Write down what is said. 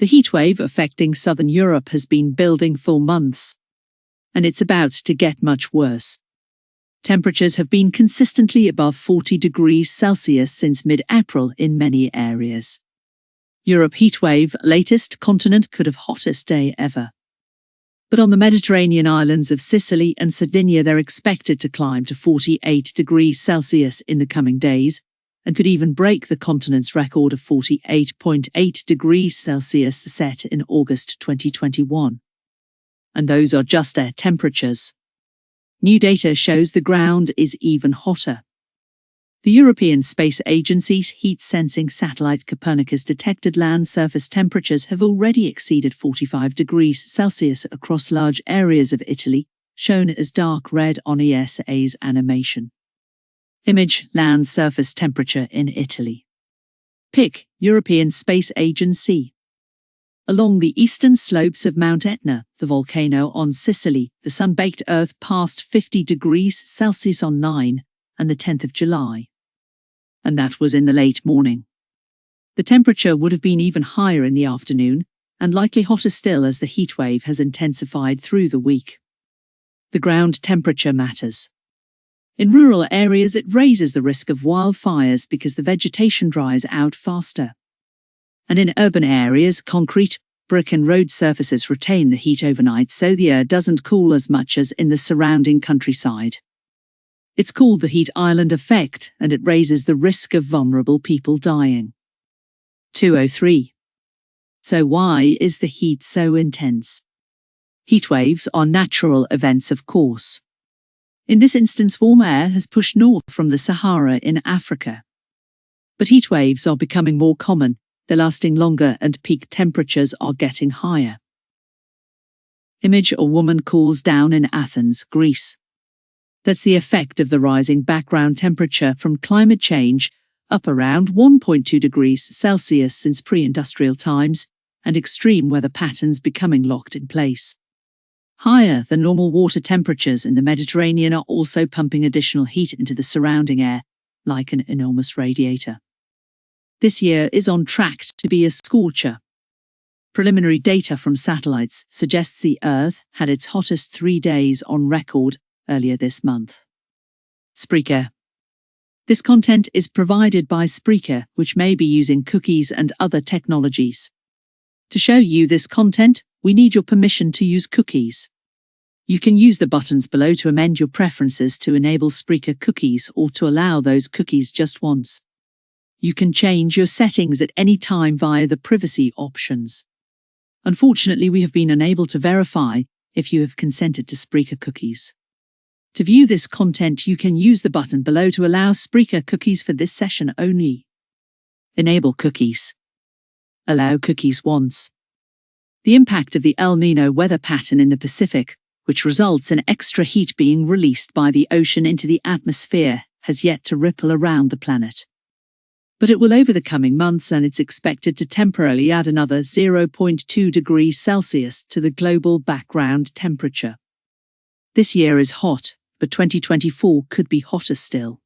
The heatwave affecting southern Europe has been building for months, and it's about to get much worse. Temperatures have been consistently above 40 degrees Celsius since mid-April in many areas. Europe heatwave, latest continent could have hottest day ever. But on the Mediterranean islands of Sicily and Sardinia, they're expected to climb to 48 degrees Celsius in the coming days, and could even break the continent's record of 48.8 degrees Celsius set in August 2021. And those are just air temperatures. New data shows the ground is even hotter. The European Space Agency's heat-sensing satellite Copernicus detected land surface temperatures have already exceeded 45 degrees Celsius across large areas of Italy, shown as dark red on ESA's animation. Image: land surface temperature in Italy. Pic: European Space Agency. Along the eastern slopes of Mount Etna, the volcano on Sicily, the sun-baked Earth passed 50 degrees Celsius on 9 and the 10th of July. And that was in the late morning. The temperature would have been even higher in the afternoon, and likely hotter still as the heatwave has intensified through the week. The ground temperature matters. In rural areas, it raises the risk of wildfires because the vegetation dries out faster. And in urban areas, concrete, brick and road surfaces retain the heat overnight, so the air doesn't cool as much as in the surrounding countryside. It's called the heat island effect, and it raises the risk of vulnerable people dying. 203. So why is the heat so intense? Heatwaves are natural events, of course. In this instance, warm air has pushed north from the Sahara in Africa. But heatwaves are becoming more common, they're lasting longer, and peak temperatures are getting higher. Image: a woman cools down in Athens, Greece. That's the effect of the rising background temperature from climate change, up around 1.2 degrees Celsius since pre-industrial times, and extreme weather patterns becoming locked in place. Higher than normal water temperatures in the Mediterranean are also pumping additional heat into the surrounding air, like an enormous radiator. This year is on track to be a scorcher. Preliminary data from satellites suggests the Earth had its hottest 3 days on record earlier this month. Spreaker. This content is provided by Spreaker, which may be using cookies and other technologies. To show you this content, we need your permission to use cookies. You can use the buttons below to amend your preferences to enable Spreaker cookies or to allow those cookies just once. You can change your settings at any time via the privacy options. Unfortunately, we have been unable to verify if you have consented to Spreaker cookies. To view this content, you can use the button below to allow Spreaker cookies for this session only. Enable cookies. Allow cookies once. The impact of the El Niño weather pattern in the Pacific, which results in extra heat being released by the ocean into the atmosphere, has yet to ripple around the planet. But it will over the coming months, and it's expected to temporarily add another 0.2 degrees Celsius to the global background temperature. This year is hot, but 2024 could be hotter still.